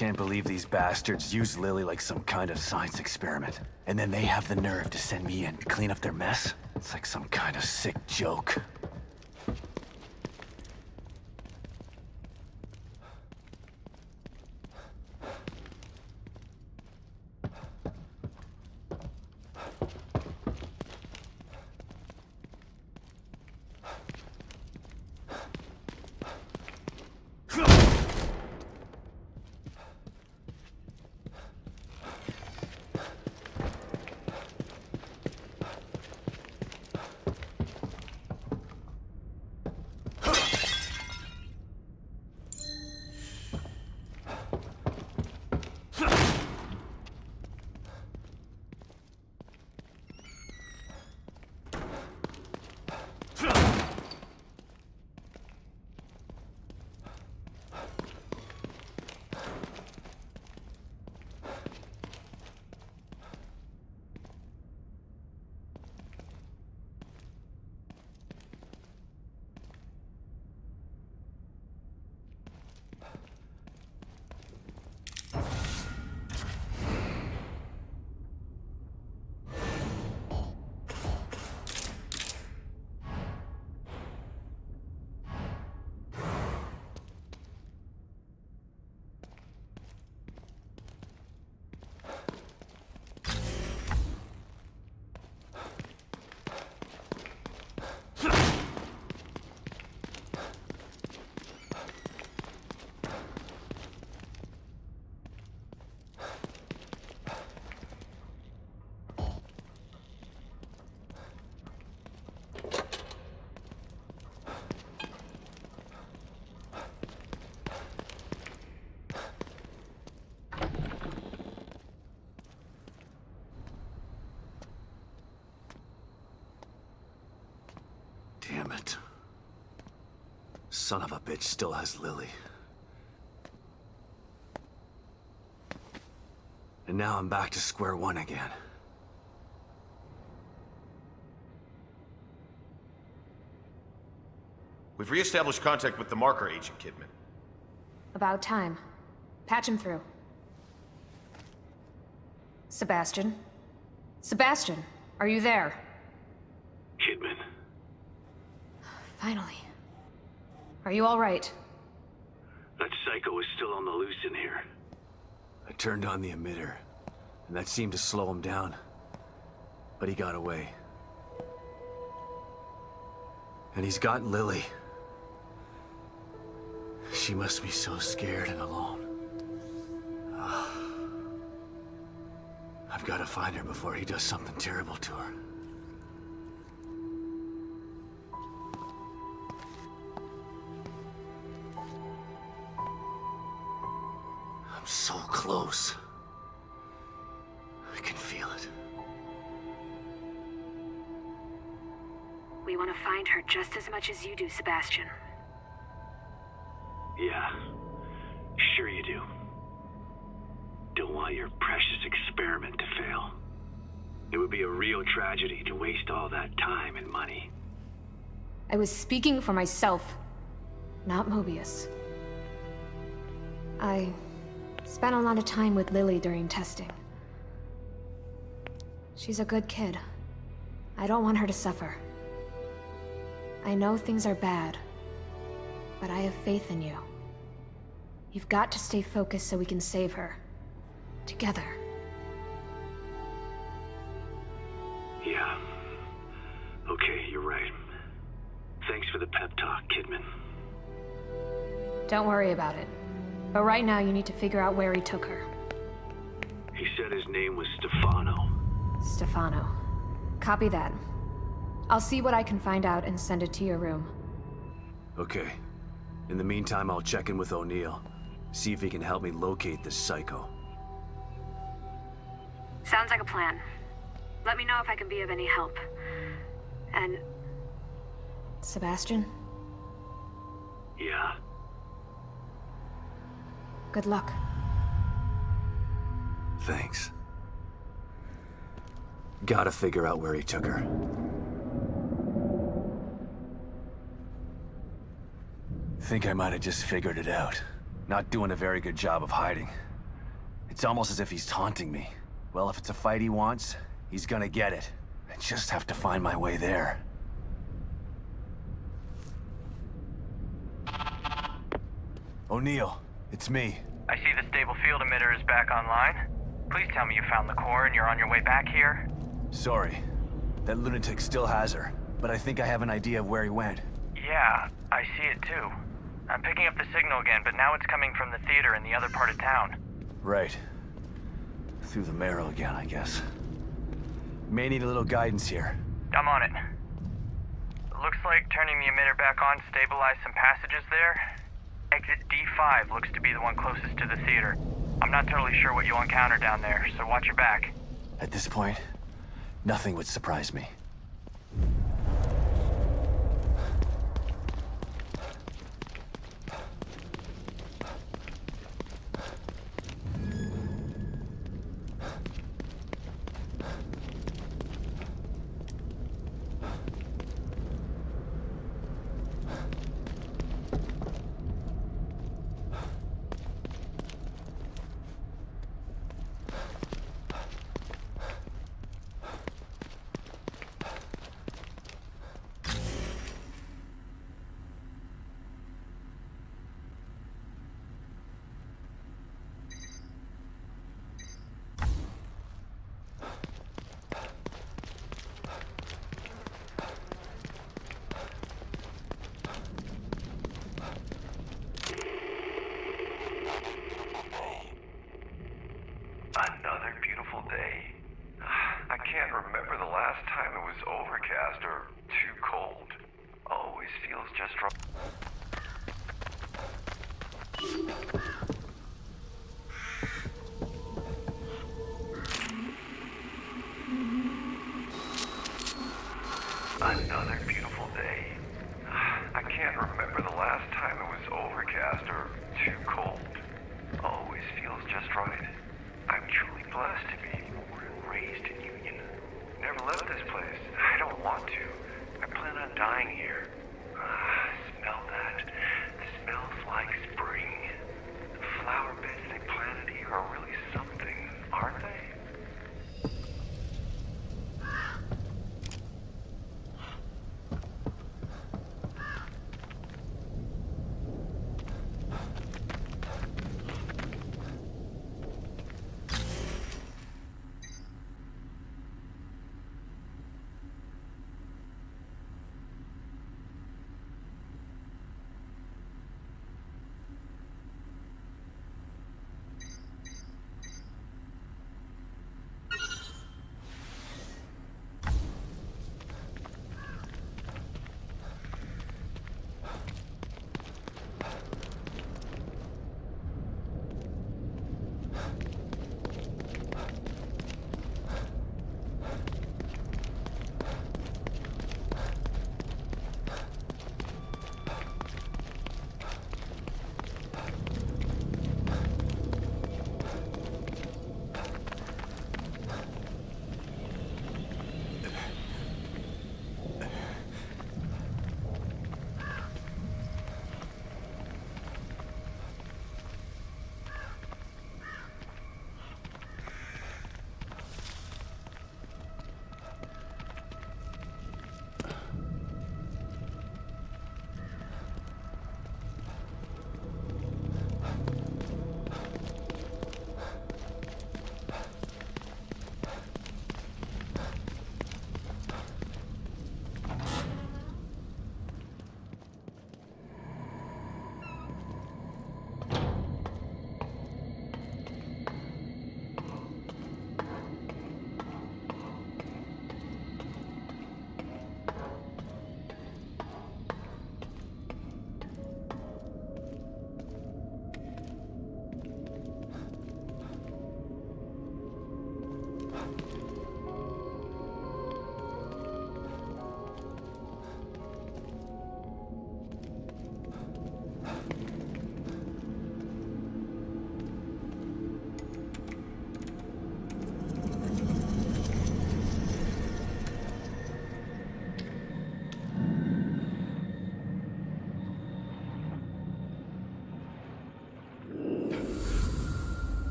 Can't believe these bastards use Lily like some kind of science experiment. And then they have the nerve to send me in to clean up their mess? It's like some kind of sick joke. Damn it. Son of a bitch still has Lily. And now I'm back to square one again. We've re-established contact with the marker, Agent Kidman. About time. Patch him through. Sebastian? Sebastian, are you there? Kidman. Finally. Are you all right? That psycho is still on the loose in here. I turned on the emitter, and that seemed to slow him down. But he got away. And he's got Lily. She must be so scared and alone. I've got to find her before he does something terrible to her. I'm so close. I can feel it. We want to find her just as much as you do, Sebastian. Yeah, sure you do. Don't want your precious experiment to fail. It would be a real tragedy to waste all that time and money. I was speaking for myself, not Mobius. I spent a lot of time with Lily during testing. She's a good kid. I don't want her to suffer. I know things are bad, but I have faith in you. You've got to stay focused so we can save her. Together. Yeah. Okay, you're right. Thanks for the pep talk, Kidman. Don't worry about it. But right now you need to figure out where he took her. He said his name was Stefano. Stefano. Copy that. I'll see what I can find out and send it to your room. Okay. In the meantime, I'll check in with O'Neill. See if he can help me locate this psycho. Sounds like a plan. Let me know if I can be of any help. And... Sebastian? Yeah. Good luck. Thanks. Gotta figure out where he took her. Think I might have just figured it out. Not doing a very good job of hiding. It's almost as if he's taunting me. Well, if it's a fight he wants, he's gonna get it. I just have to find my way there. O'Neill, it's me. I see the stable field emitter is back online. Please tell me you found the core and you're on your way back here. Sorry. That lunatic still has her, but I think I have an idea of where he went. Yeah, I see it too. I'm picking up the signal again, but now it's coming from the theater in the other part of town. Right. Through the marrow again, I guess. May need a little guidance here. I'm on it. Looks like turning the emitter back on stabilized some passages there. Exit D5 looks to be the one closest to the theater. I'm not totally sure what you'll encounter down there, so watch your back. At this point, nothing would surprise me. Another beautiful day. I can't remember the last time it was overcast or too cold. Always feels just right. Another beautiful day. I can't remember the last time it was overcast or too cold. Always feels just right. I'm truly blessed to be born and raised in Union. Never left this place. I don't want to. I plan on dying here. Smell that. It smells like spring. The flower beds they planted here are really something, aren't they?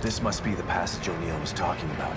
This must be the passage O'Neill was talking about.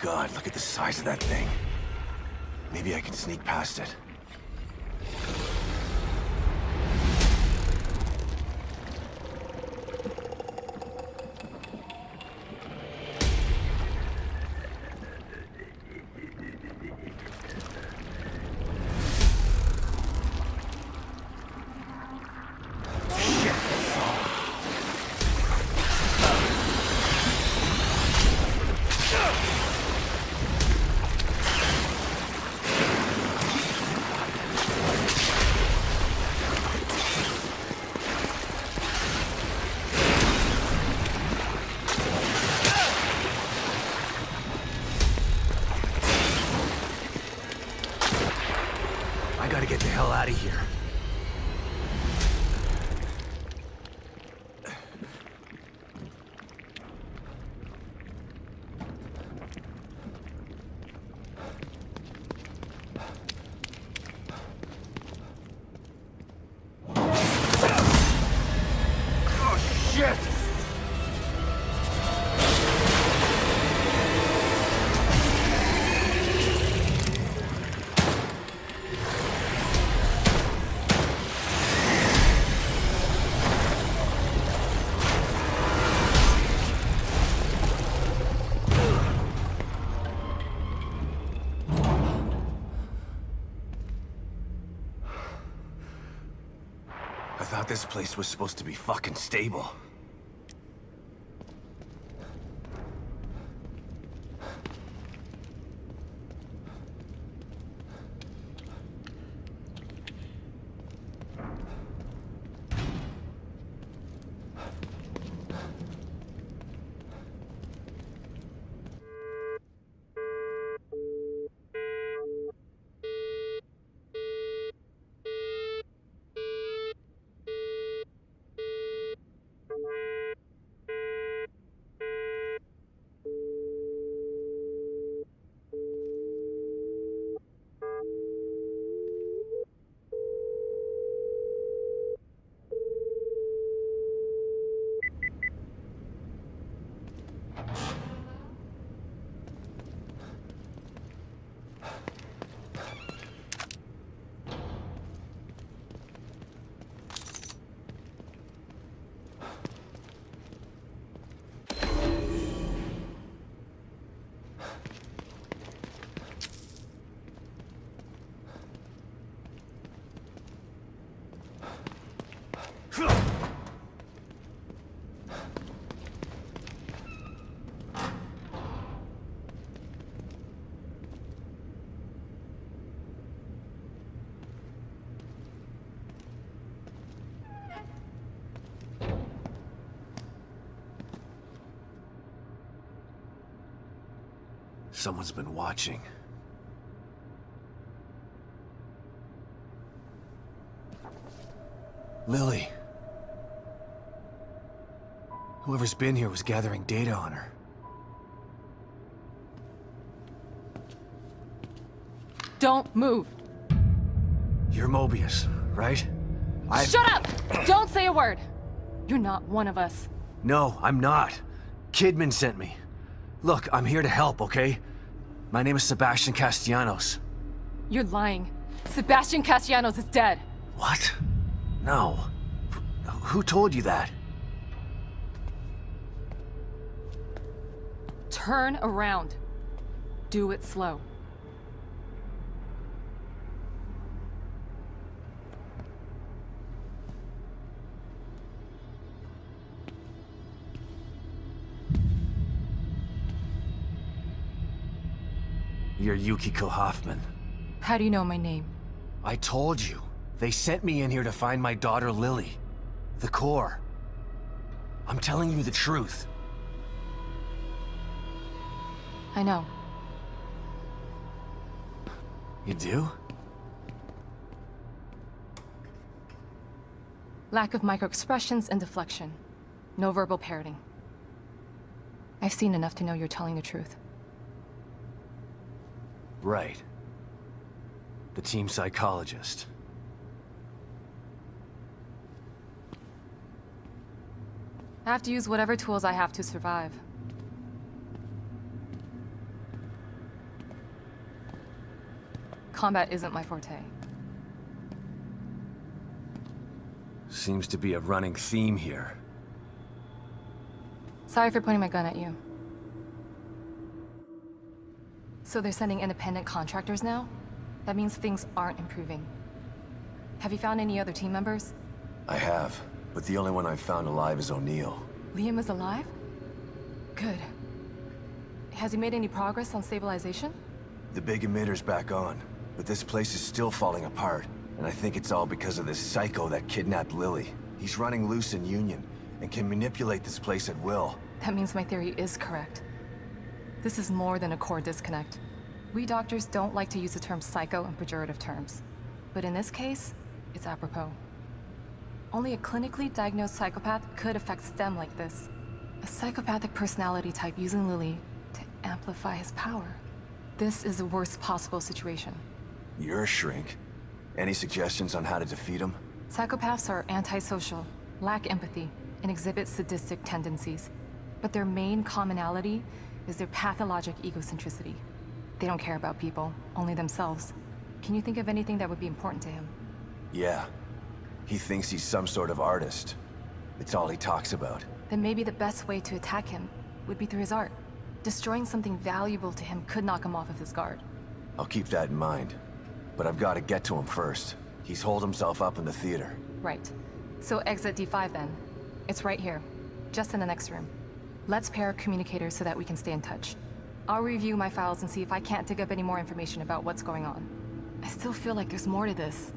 God, look at the size of that thing. Maybe I can sneak past it. I thought this place was supposed to be fucking stable. Someone's been watching. Lily. Whoever's been here was gathering data on her. Don't move. You're Mobius, right? Shut up! Don't say a word. You're not one of us. No, I'm not. Kidman sent me. Look, I'm here to help, okay? My name is Sebastian Castellanos. You're lying. Sebastian Castellanos is dead. What? No. Who told you that? Turn around. Do it slow. You're Yukiko Hoffman. How do you know my name? I told you. They sent me in here to find my daughter Lily. The core. I'm telling you the truth. I know. You do? Lack of microexpressions and deflection. No verbal parroting. I've seen enough to know you're telling the truth. Right. The team psychologist. I have to use whatever tools I have to survive. Combat isn't my forte. Seems to be a running theme here. Sorry for pointing my gun at you. So they're sending independent contractors now? That means things aren't improving. Have you found any other team members? I have, but the only one I've found alive is O'Neill. Liam is alive? Good. Has he made any progress on stabilization? The big emitter's back on, but this place is still falling apart, and I think it's all because of this psycho that kidnapped Lily. He's running loose in Union, and can manipulate this place at will. That means my theory is correct. This is more than a core disconnect. We doctors don't like to use the term psycho in pejorative terms. But in this case, it's apropos. Only a clinically diagnosed psychopath could affect STEM like this. A psychopathic personality type using Lily to amplify his power. This is the worst possible situation. You're a shrink. Any suggestions on how to defeat him? Psychopaths are antisocial, lack empathy, and exhibit sadistic tendencies. But their main commonality is their pathologic egocentricity. They don't care about people, only themselves. Can you think of anything that would be important to him? Yeah. He thinks he's some sort of artist. It's all he talks about. Then maybe the best way to attack him would be through his art. Destroying something valuable to him could knock him off of his guard. I'll keep that in mind. But I've got to get to him first. He's holed himself up in the theater. Right. So exit D5 then. It's right here, just in the next room. Let's pair communicators so that we can stay in touch. I'll review my files and see if I can't dig up any more information about what's going on. I still feel like there's more to this.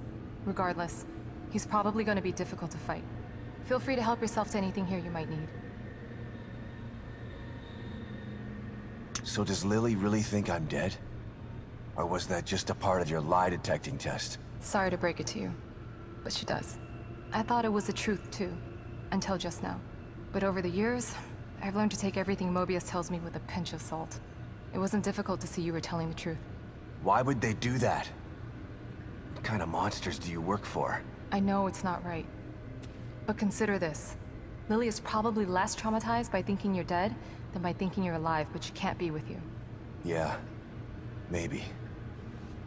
Regardless, he's probably going to be difficult to fight. Feel free to help yourself to anything here you might need. So does Lily really think I'm dead? Or was that just a part of your lie detecting test? Sorry to break it to you, but she does. I thought it was the truth too, until just now. But over the years, I've learned to take everything Mobius tells me with a pinch of salt. It wasn't difficult to see you were telling the truth. Why would they do that? What kind of monsters do you work for? I know it's not right. But consider this. Lily is probably less traumatized by thinking you're dead than by thinking you're alive, but she can't be with you. Yeah, maybe.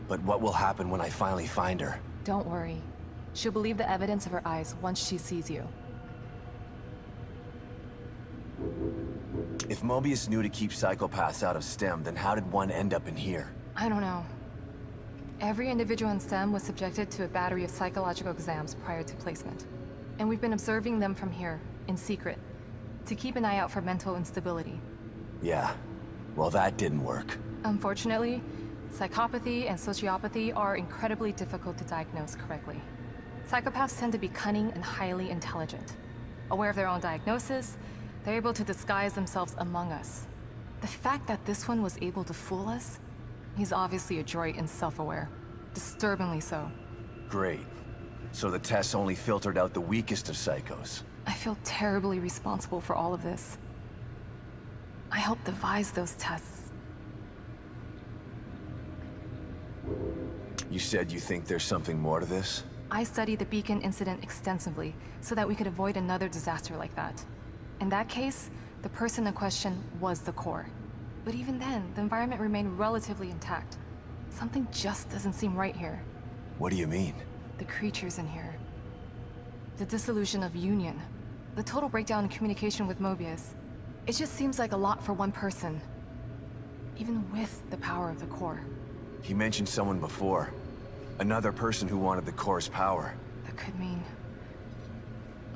But what will happen when I finally find her? Don't worry. She'll believe the evidence of her eyes once she sees you. If Mobius knew to keep psychopaths out of STEM, then how did one end up in here? I don't know. Every individual in STEM was subjected to a battery of psychological exams prior to placement. And we've been observing them from here, in secret, to keep an eye out for mental instability. Yeah, well that didn't work. Unfortunately, psychopathy and sociopathy are incredibly difficult to diagnose correctly. Psychopaths tend to be cunning and highly intelligent. Aware of their own diagnosis, they're able to disguise themselves among us. The fact that this one was able to fool us, he's obviously adroit and self-aware. Disturbingly so. Great. So the tests only filtered out the weakest of psychos. I feel terribly responsible for all of this. I helped devise those tests. You said you think there's something more to this? I studied the Beacon incident extensively so that we could avoid another disaster like that. In that case, the person in question was the core. But even then, the environment remained relatively intact. Something just doesn't seem right here. What do you mean? The creatures in here. The dissolution of Union. The total breakdown in communication with Mobius. It just seems like a lot for one person. Even with the power of the core. He mentioned someone before. Another person who wanted the core's power. That could mean...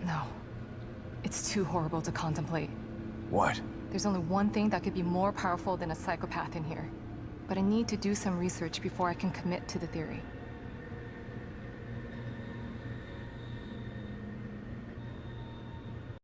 No. It's too horrible to contemplate. What? There's only one thing that could be more powerful than a psychopath in here. But I need to do some research before I can commit to the theory.